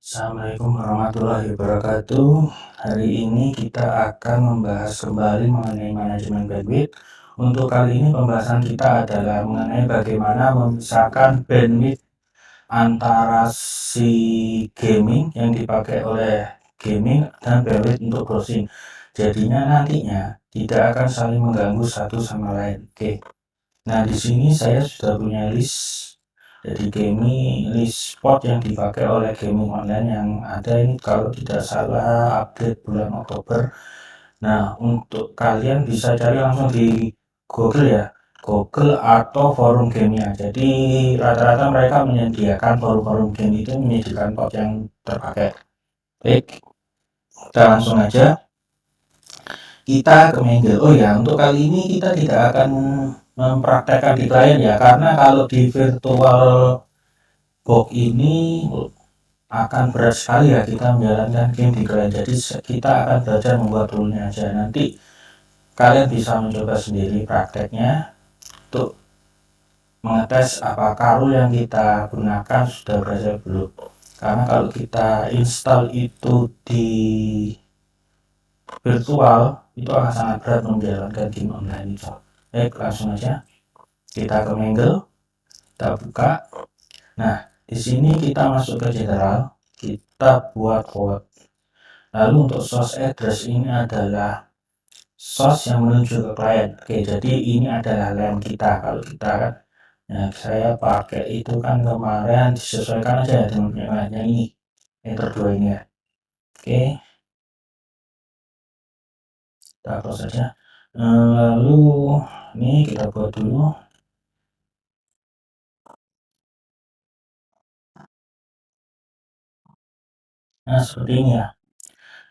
Assalamualaikum warahmatullahi wabarakatuh. Hari ini kita akan membahas kembali mengenai manajemen bandwidth. Untuk kali ini pembahasan kita adalah mengenai bagaimana memisahkan bandwidth antara si gaming yang dipakai oleh gaming dan bandwidth untuk browsing. Jadinya nantinya tidak akan saling mengganggu satu sama lain. Oke. Nah, di sini saya sudah punya list. Jadi gaming list spot yang dipakai oleh gaming online yang ada ini kalau tidak salah update bulan Oktober. Nah, untuk kalian bisa cari langsung di Google ya, Google atau forum gaming. Jadi rata-rata mereka menyediakan forum-forum game itu menyediakan spot yang terpakai. Baik, kita langsung aja. Kita ke Mingle. Oh ya, untuk kali ini kita tidak akan mempraktekkan di klien ya, karena kalau di virtual box ini akan berat sekali ya kita menjalankan game di klien. Jadi kita akan belajar membuat rule-nya aja. Nanti kalian bisa mencoba sendiri prakteknya untuk mengetes apakah rule yang kita gunakan sudah berhasil belum. Karena kalau kita install itu di virtual itu akan sangat berat menjalankan game online itu. Baik, langsung aja kita ke Mingle, kita buka. Nah, di sini kita masuk ke general, kita buat forward. Lalu untuk source address ini adalah source yang menuju ke klien. Oke, jadi ini adalah LAN kita. Kalau kita kan, nah saya pakai itu kan kemarin disesuaikan aja ya dengan punya ini, enter 2 ini ya. Oke, kita close saja. Lalu ini kita buat dulu. Nah, seperti ini ya.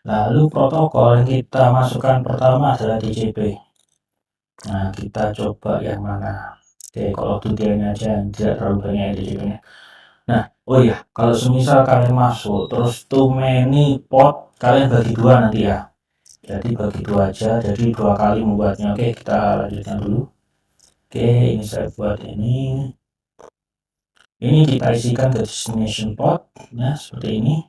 Lalu protokol yang kita masukkan pertama adalah DCP. Nah, kita coba yang mana. Oke, kalau tujuannya aja tidak terlalu banyak DCP-nya. Nah, oh iya, kalau semisal kalian masuk terus too many pot, kalian bagi dua nanti ya. Jadi bagi dua aja, jadi 2 kali membuatnya. Oke, kita lanjutkan dulu. Oke, ini saya buat ini. Ini kita isikan ke destination pot, nah seperti ini.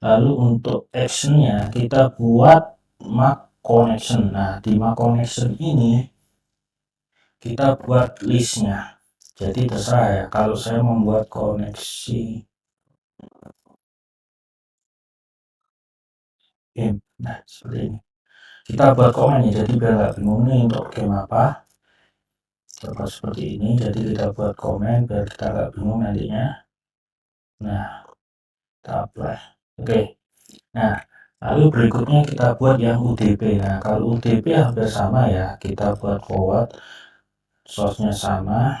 Lalu untuk actionnya kita buat MAC connection. Nah, di MAC connection ini kita buat listnya. Jadi terserah ya, kalau saya membuat koneksi game. Nah, seperti ini. Kita buat komen ya, jadi biar nggak bingung nih untuk game apa. Coba seperti ini, jadi kita buat komen biar kita nggak bingung nantinya. Nah, kita apply. Oke. Nah, lalu berikutnya kita buat yang UDP. Nah, kalau UDP hampir sama ya, kita buat forward, source-nya sama.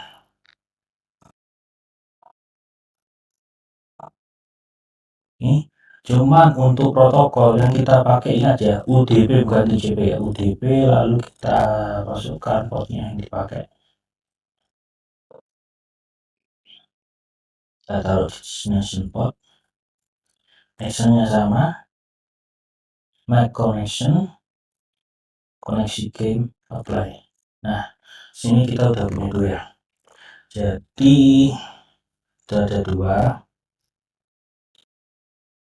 Ini cuman untuk protokol yang kita pakai ini aja UDP bukan TCP ya, UDP lalu kita masukkan portnya yang dipakai. Kita taruh destination port, actionnya sama, make connection, koneksi game, apply. Nah, sini kita udah punya dua ya. Jadi sudah ada dua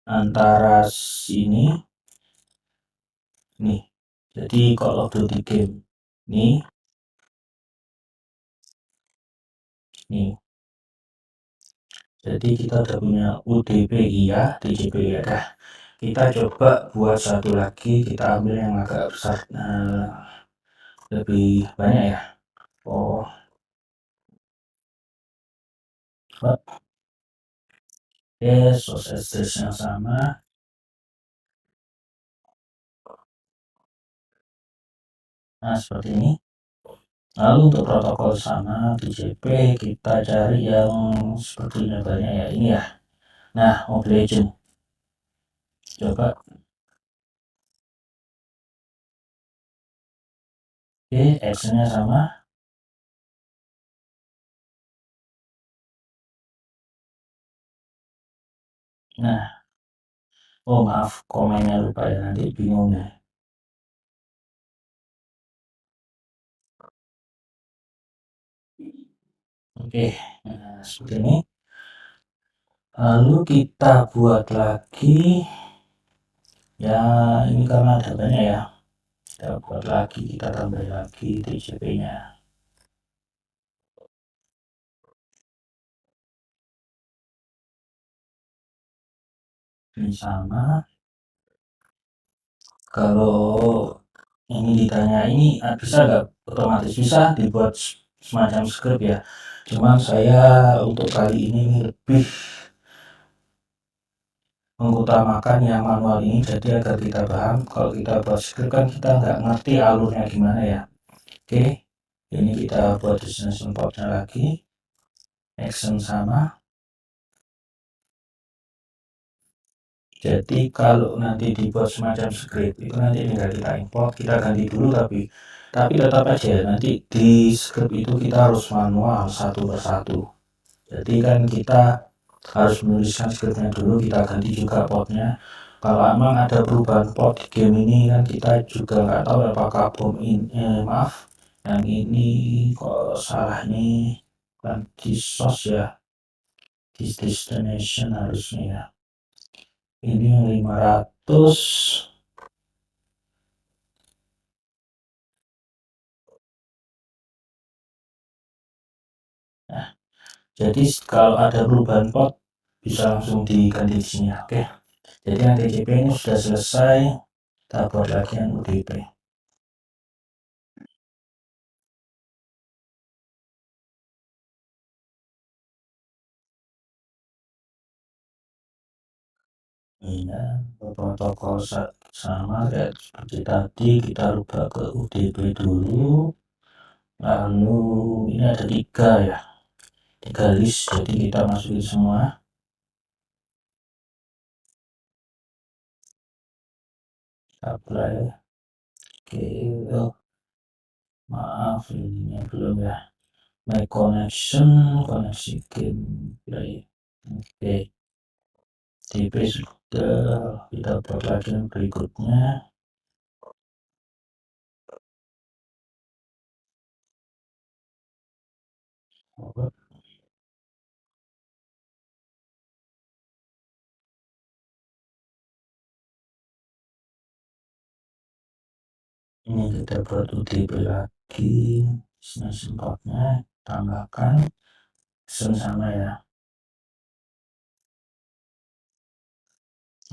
antara sini nih. Jadi kalau di game nih jadi kita udah punya UDP iya, TCP ya dah. Kita coba buat satu lagi, kita ambil yang agak besar, lebih banyak ya. Oh, oke, source address-nya sama. Nah, seperti ini. Lalu untuk protokol sama TCP kita cari yang sepertinya banyak ya, ini ya. Nah, Mobile Legend. Coba. Oke, actionnya sama. Nah, oh maaf, komennya lupa ya, nanti bingung ya. Oke, nah, seperti ini. Lalu kita buat lagi, ya ini karena ada banyak ya, kita buat lagi, kita tambah lagi TCP nya ini sama. Kalau ini ditanya ini bisa nggak otomatis, bisa dibuat semacam script ya, cuman saya untuk kali ini lebih mengutamakan yang manual ini, jadi agar kita paham. Kalau kita buat script kan kita nggak ngerti alurnya gimana ya. Oke, ini kita buat destination portnya lagi, action sama. Jadi kalau nanti dibuat semacam script itu nanti tinggal kita import, kita ganti dulu, tapi tetap aja nanti di script itu kita harus manual satu persatu. Jadi kan kita harus menuliskan scriptnya dulu, kita ganti juga portnya. Kalau emang ada perubahan port di game ini kan kita juga nggak tahu apakah bom ini, maaf, yang ini kok salah nih, kan di source ya, di destination harusnya ya. Ini yang 500. Nah, jadi kalau ada perubahan port bisa langsung diganti di sini. Oke. Jadi yang TCP ini sudah selesai, kita buat lagi yang UDP. Ini protokol sama kayak seperti tadi, kita rubah ke UDP dulu. Lalu ini ada 3 ya, 3 list, jadi kita masukin semua. Apply. Oke, oh, maaf ini belum ya. My connection, koneksi gameplay. Oke, DP sudah, kita buat lagi yang berikutnya. Ini kita buat UDP lagi, destination portnya tambahkan sama ya.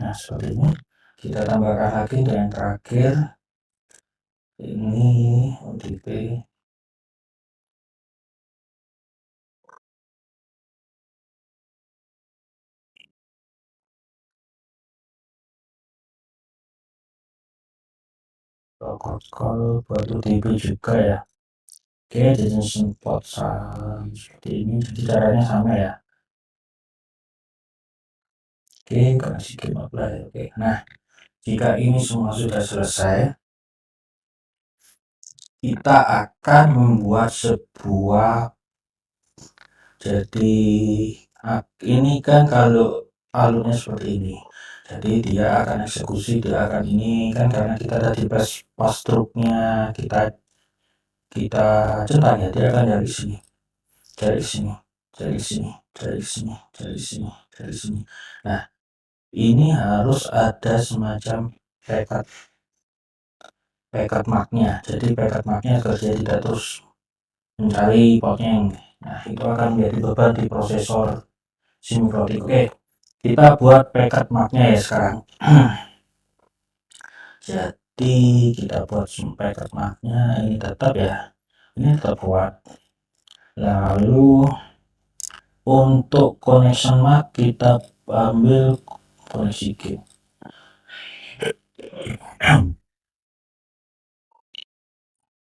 Nah seperti ini, kita tambahkan lagi untuk yang terakhir, ini OTP. Protokol buat OTP juga ya. Oke, destination port seperti ini, jadi caranya sama ya. Oke, kasih game apply. Oke, nah jika ini semua sudah selesai, kita akan membuat sebuah, jadi ini kan kalau alurnya seperti ini, jadi dia akan eksekusi, dia akan ini kan karena kita tadi pas truknya kita centang ya, dia akan dari sini, dari sini, dari sini, dari sini, dari sini, dari sini. Nah ini harus ada semacam packet marknya, jadi packet marknya agar dia tidak terus mencari portnya yang, nah itu akan menjadi beban di prosesor Simulink. Oke, kita buat packet marknya ya sekarang. Jadi kita buat packet marknya, ini tetap ya, ini tetap kuat. Lalu untuk connection mark kita ambil koneksi game.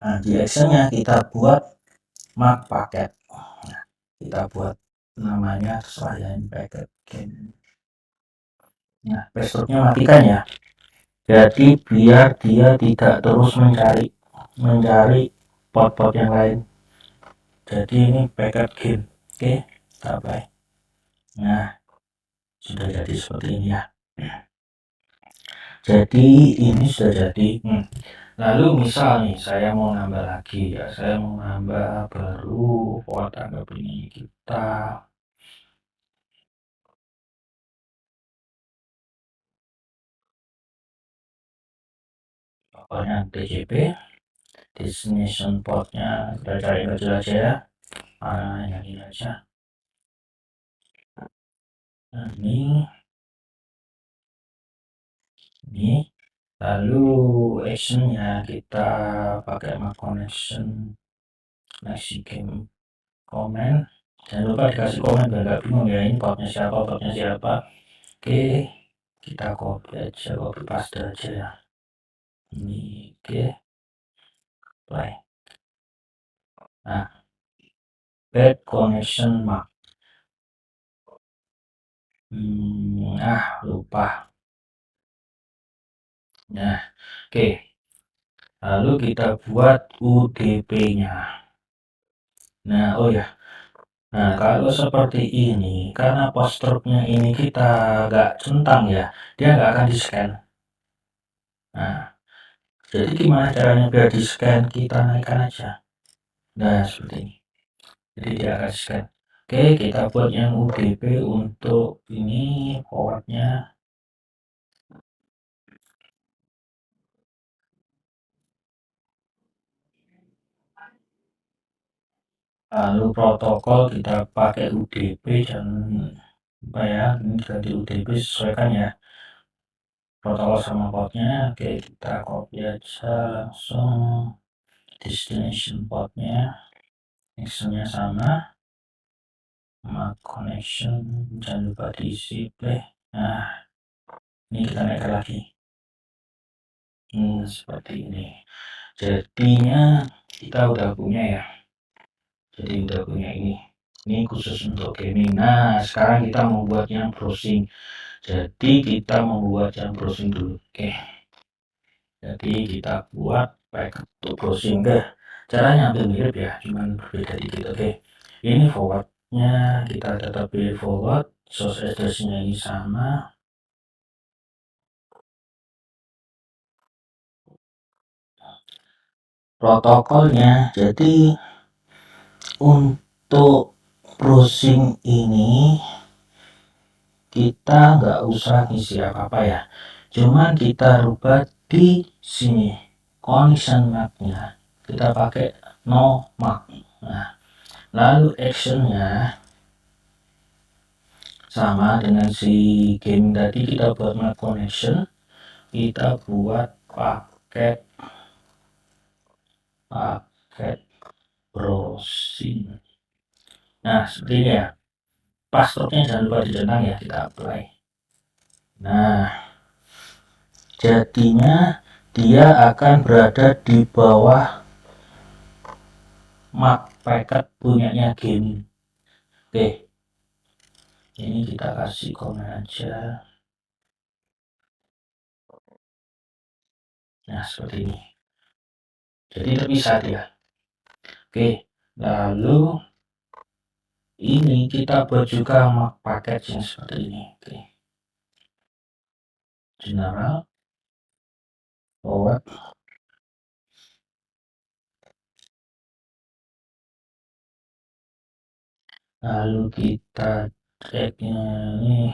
Nah di actionnya kita buat mark paket, nah, kita buat namanya terserah ya, ini packet game. Nah passwordnya matikan ya, jadi biar dia tidak terus mencari port-port yang lain. Jadi ini packet game. Oke, sampai. Nah sudah jadi seperti ini ya, jadi ini sudah jadi. Lalu misal nih saya mau nambah lagi ya, saya mau nambah baru port, anggap ini kita pokoknya TCP, destination portnya kita cari kecil aja ya, yang ini aja. Nah, ini lalu actionnya kita pakai Mac connection next game comment. Jangan lupa dikasih komen biar gak bingung ya, ini portnya siapa. Oke, kita copy aja, copy paste aja ya. Ini oke, play. Nah, bad connection Mac. Lupa. Nah, oke. Lalu kita buat UDP-nya. Nah, oh ya. Nah, kalau seperti ini, karena post-truthnya ini kita nggak centang ya, dia nggak akan di-scan. Nah, jadi gimana caranya biar di-scan? Kita naikkan aja. Nah, seperti ini. Jadi dia akan di-scan. Oke, kita buat yang UDP untuk ini forward-nya. Lalu protokol kita pakai UDP dan apa ya, ini ganti UDP sesuaikan ya protokol sama portnya. Oke, kita copy aja langsung destination portnya, actionnya sama, Mac connection jangan lupa diisi play. Nah, ini kita naikkan lagi. Seperti ini. Jadinya kita udah punya ya. Jadi udah punya ini khusus untuk gaming. Nah, sekarang kita membuat yang browsing. Jadi kita membuat yang browsing dulu. Oke, jadi kita buat baik untuk browsing. Caranya hampir mirip ya, cuman berbeda dikit. Oke, ini forwardnya kita tetap pilih forward, source address-nya ini sama, protokolnya. Jadi untuk browsing ini kita nggak usah ngisi apa-apa ya, cuman kita rubah di sini connection map-nya kita pakai no map. Nah, lalu actionnya sama dengan si game tadi, kita buat map connection, kita buat paket browsing. Nah, seperti ini ya, passwordnya jangan lupa dicentang ya, kita apply. Nah, jadinya dia akan berada di bawah Mac packet punyanya game. Oke, ini kita kasih komen aja. Nah, seperti ini. Jadi terpisah dia. Oke, lalu ini kita buat juga Mac packet yang seperti ini. Oke, general forward. Lalu kita ceknya ini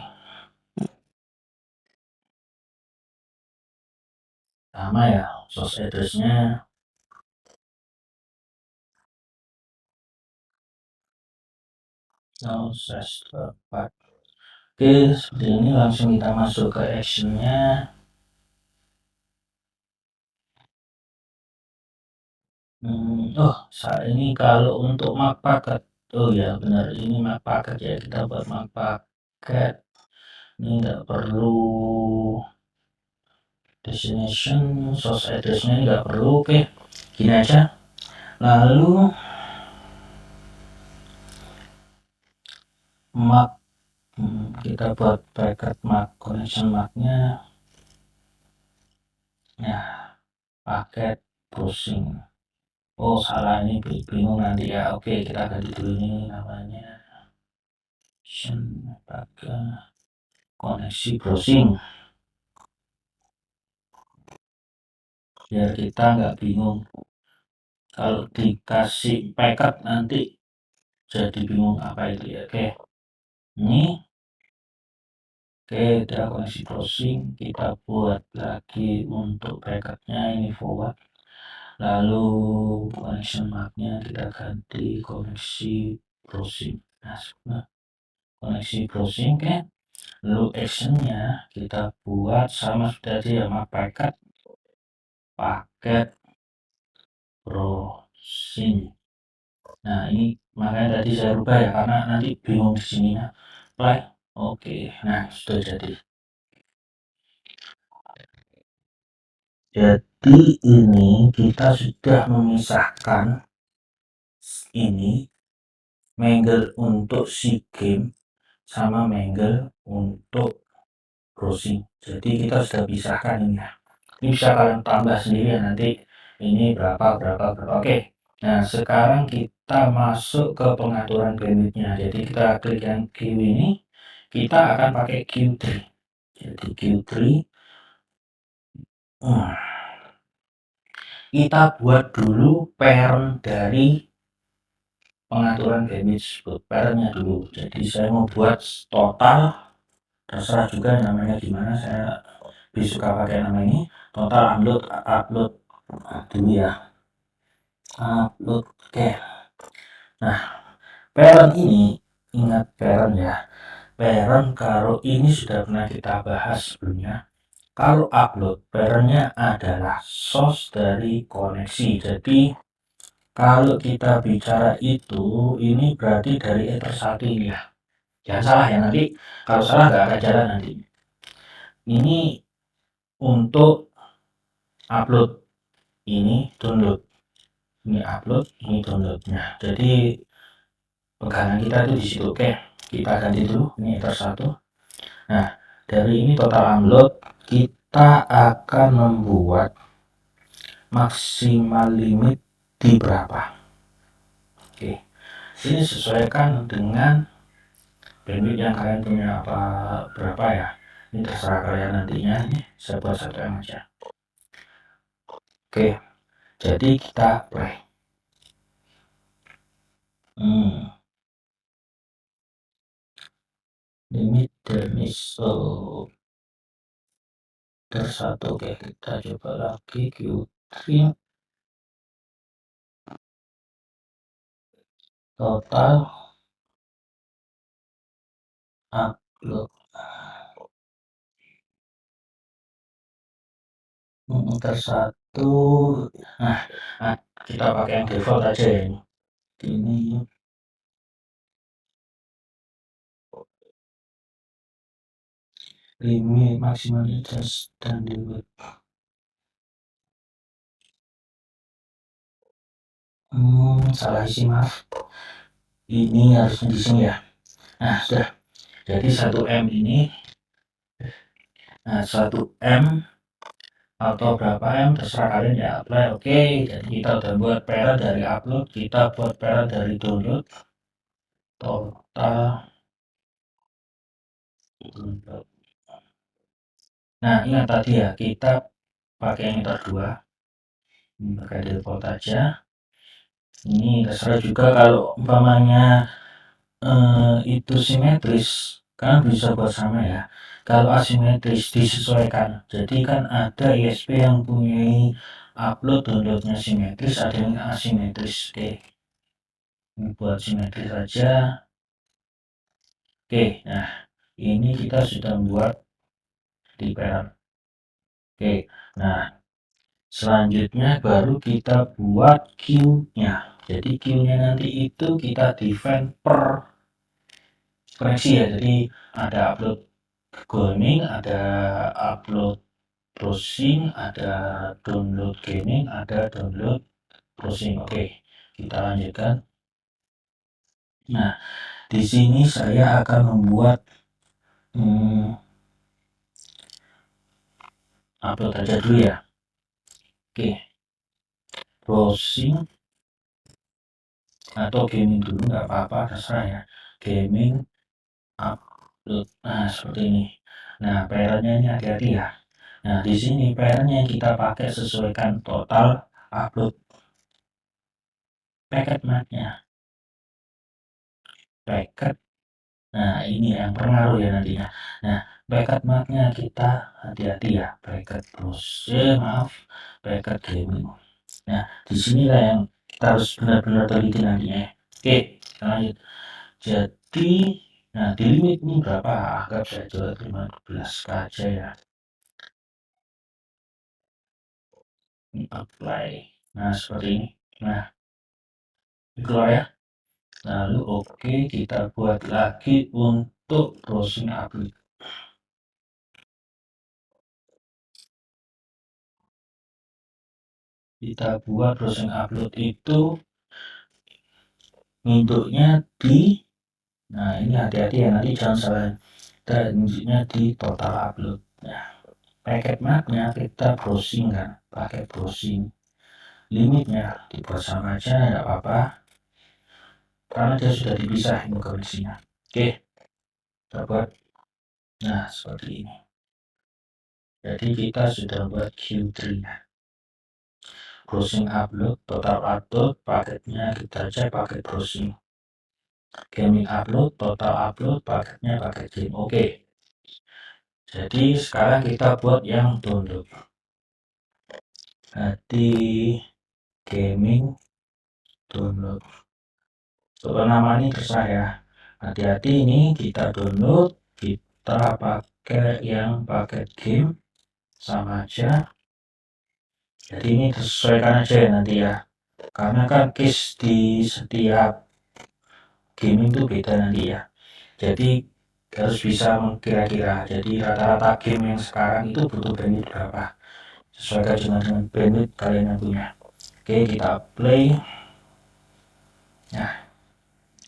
sama ya, source address-nya tepat. Oke, seperti ini. Langsung kita masuk ke actionnya. Saat ini kalau untuk Mac packet, oh ya benar, ini Mac packet ya, kita buat Mac packet. Ini nggak perlu destination, source address-nya ini nggak perlu. Oke, gini aja. Lalu Mac, kita buat packet Mac connection Mac-nya ya, paket browsing. Oh salah, ini bingung nanti ya. Oke, kita ganti dulu ini namanya pakai koneksi browsing biar kita nggak bingung. Kalau dikasih packet nanti jadi bingung apa itu ya. Oke, ini Oke, udah koneksi browsing, kita buat lagi untuk packetnya ini forward. Lalu connection marknya kita ganti koneksi browsing. Nah, koneksi browsing kan. Lalu actionnya kita buat sama tadi sama paket browsing. Nah, ini makanya tadi saya rubah ya karena nanti bingung di sininya. Play. Oke. Nah, sudah jadi. Jadi ini kita sudah memisahkan ini Mangle untuk si game sama Mangle untuk browsing. Jadi kita sudah pisahkan ini ya. Ini bisa kalian tambah sendiri ya nanti ini berapa berapa berapa. Oke. Nah, sekarang kita masuk ke pengaturan bandwidthnya. Jadi kita klik yang Q ini, kita akan pakai Q3. Jadi Q3 kita buat dulu parent dari pengaturan bandwidth parentnya dulu. Jadi saya mau buat total, terserah juga namanya gimana, saya lebih suka pakai nama ini total upload dulu ya, upload. Oke. Nah, parent ini ingat parent ya, parent kalau ini sudah pernah kita bahas sebelumnya. Kalau upload, parentnya adalah source dari koneksi. Jadi kalau kita bicara itu, ini berarti dari Ether 1 ini ya. Jangan salah ya, nanti kalau salah nggak akan jalan nanti. Ini untuk upload, ini download. Ini upload, ini download. Nah, jadi pegangan kita itu di situ. Oke, kita ganti dulu. Ini Ether 1. Nah, dari ini total upload, kita akan membuat maksimal limit di berapa. Oke, sini sesuaikan dengan bandwidth yang kalian punya apa berapa ya. Ini terserah kalian nantinya. Ini saya buat 1 M aja. Oke, jadi kita play. Limit damage tersatu. Oke, kita coba lagi Q3 total upload tersatu. Nah, kita pakai yang default aja ya. Ini limit maksimal just dan limit. Salah isi, maaf. Ini harusnya di sini ya. Nah, sudah. Jadi 1 M ini, nah 1 M atau berapa M terserah kalian ya, apply. Oke, jadi kita udah buat parent dari upload, kita buat parent dari download. Total download. Nah, ingat tadi ya, kita pakai emitter 2. Pakai default aja. Ini terserah juga kalau umpamanya itu simetris kan bisa buat sama ya. Kalau asimetris disesuaikan. Jadi kan ada ISP yang punya upload downloadnya simetris, ada yang asimetris. Oke, ini buat simetris aja. Oke, nah ini kita sudah buat di parent. Oke, nah selanjutnya baru kita buat queue-nya. Jadi queue-nya nanti itu kita define per koneksi ya. Jadi ada upload gaming, ada upload browsing, ada download gaming, ada download browsing. Oke, kita lanjutkan. Nah, di sini saya akan membuat upload aja dulu ya. Oke, browsing atau gaming dulu nggak apa-apa, terserah ya. Gaming upload. Nah, seperti ini. Nah, parentnya ini hati-hati ya. Nah, di sini parentnya yang kita pakai sesuaikan total upload packet marknya. Packet. Nah, ini yang pengaruh ya nantinya. Nah, bracket marknya kita hati-hati ya, bracket bracket gaming. Nah, di sinilah yang kita harus benar-benar teliti nantinya. Oke, kita lanjut. Jadi, nah di limit ini berapa? Anggap saja 15 aja ya. Ini apply. Nah, seperti ini. Nah, keluar ya. Lalu oke, kita buat lagi untuk browsing upload. Kita buat browsing upload itu bentuknya di, nah ini hati-hati ya, nanti jangan salah, kita bentuknya di total upload. Nah, paket marknya kita browsing kan, pakai browsing. Limitnya dibuat sama aja, tidak apa-apa, karena dia sudah dipisah ini koneksinya. Oke, kita buat. Nah, seperti ini. Jadi kita sudah buat Q3 ya. Browsing upload, total upload, paketnya kita cek pakai browsing. Gaming upload, total upload, paketnya pakai game. Oke. Jadi sekarang kita buat yang download. Jadi gaming download. Untuk nama ini terserah ya. Hati-hati ini kita download, kita pakai yang paket game sama aja. Jadi ini disesuaikan aja ya nanti ya. Karena kan case di setiap gaming itu beda nanti ya. Jadi harus bisa kira-kira. Jadi rata-rata game yang sekarang itu butuh bandwidth berapa, sesuaikan dengan bandwidth kalian yang punya. Oke, kita play. Nah,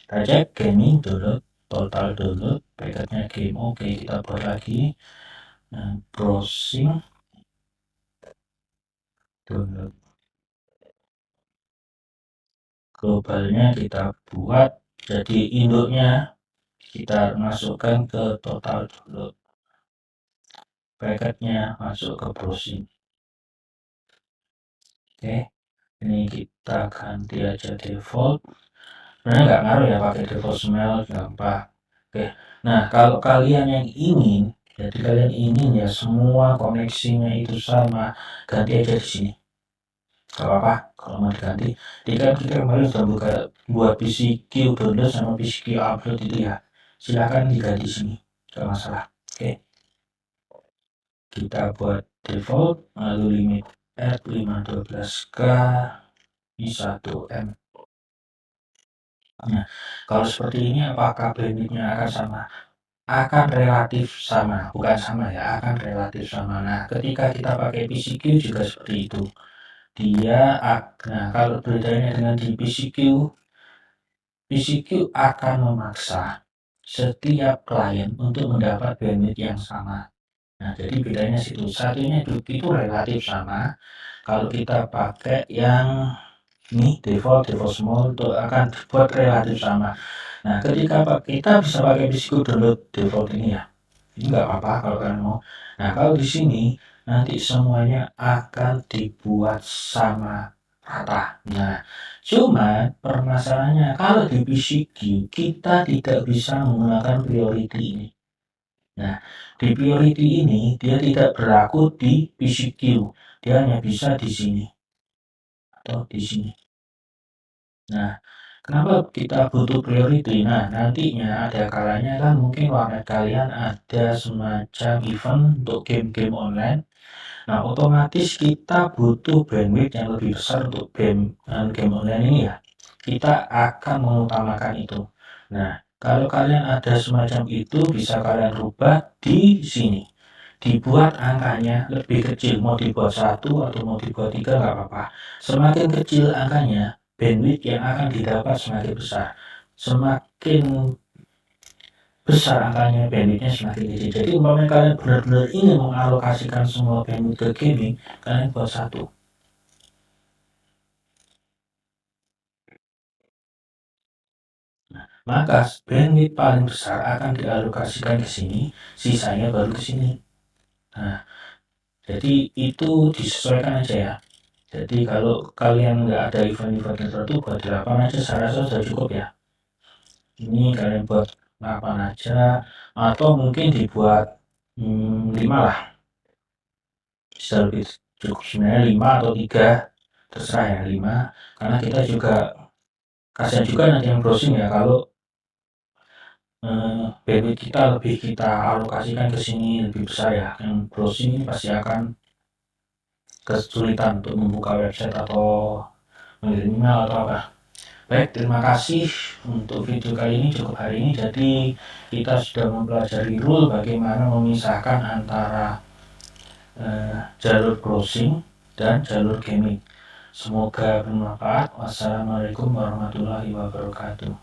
kita cek gaming download, total download, paketnya game. Oke, kita buat lagi. Nah, browsing download, globalnya kita buat jadi induknya kita masukkan ke total download, paketnya masuk ke browsing. Oke, ini kita ganti aja default. Sebenarnya nggak ngaruh ya pakai default smell, gampang. Oke, nah kalau kalian yang ingin, jadi kalian ingin ya semua koneksinya itu sama, ganti aja di sini. Gak apa-apa kalau mau diganti. Jadi kan kita kemarin sudah buka buat PCQ download sama PCQ upload itu ya. Silahkan diganti di sini, gak masalah. Oke, kita buat default, lalu limit add 512K di 1M. Nah, kalau seperti ini apakah bandwidthnya akan sama? Akan relatif sama, bukan sama ya, akan relatif sama. Nah, ketika kita pakai PCQ juga seperti itu. Nah kalau bedanya dengan di PCQ akan memaksa setiap klien untuk mendapat bandwidth yang sama. Nah, jadi bedanya situ. Satunya itu relatif sama. Kalau kita pakai yang ini default small itu akan dibuat relatif sama. Nah, ketika kita bisa pakai PCQ download default ini ya. Ini nggak apa-apa kalau kalian mau. Nah, kalau di sini nanti semuanya akan dibuat sama rata. Nah, cuma permasalahannya kalau di PCQ kita tidak bisa menggunakan priority ini. Nah, di priority ini dia tidak berlaku di PCQ. Dia hanya bisa di sini atau di sini. Nah, kenapa kita butuh priority? Nah, nantinya ada kalanya kan mungkin warnet kalian ada semacam event untuk game-game online. Nah, otomatis kita butuh bandwidth yang lebih besar untuk game online ini ya. Kita akan mengutamakan itu. Nah, kalau kalian ada semacam itu bisa kalian rubah di sini. Dibuat angkanya lebih kecil, mau dibuat 1 atau mau dibuat 3 nggak apa-apa. Semakin kecil angkanya, bandwidth yang akan didapat semakin besar. Semakin besar angkanya, bandwidthnya semakin kecil. Jadi umpamanya kalian benar-benar ingin mengalokasikan semua bandwidth ke gaming, kalian buat 1. Maka bandwidth paling besar akan dialokasikan ke sini, sisanya baru ke sini. Nah, jadi itu disesuaikan aja ya. Jadi kalau kalian nggak ada event-event tertentu buat 8 aja saya rasa sudah cukup ya. Ini kalian buat 8 aja atau mungkin dibuat 5 lah, bisa lebih cukup sebenarnya 5 atau 3, terserah ya 5, karena kita juga kasihan juga nanti yang browsing ya kalau bandwidth kita lebih kita alokasikan ke sini lebih besar ya, yang browsing ini pasti akan kesulitan untuk membuka website atau mengirim email atau apa. Baik, terima kasih untuk video kali ini, cukup hari ini. Jadi kita sudah mempelajari rule bagaimana memisahkan antara jalur browsing dan jalur gaming. Semoga bermanfaat. Wassalamualaikum warahmatullahi wabarakatuh.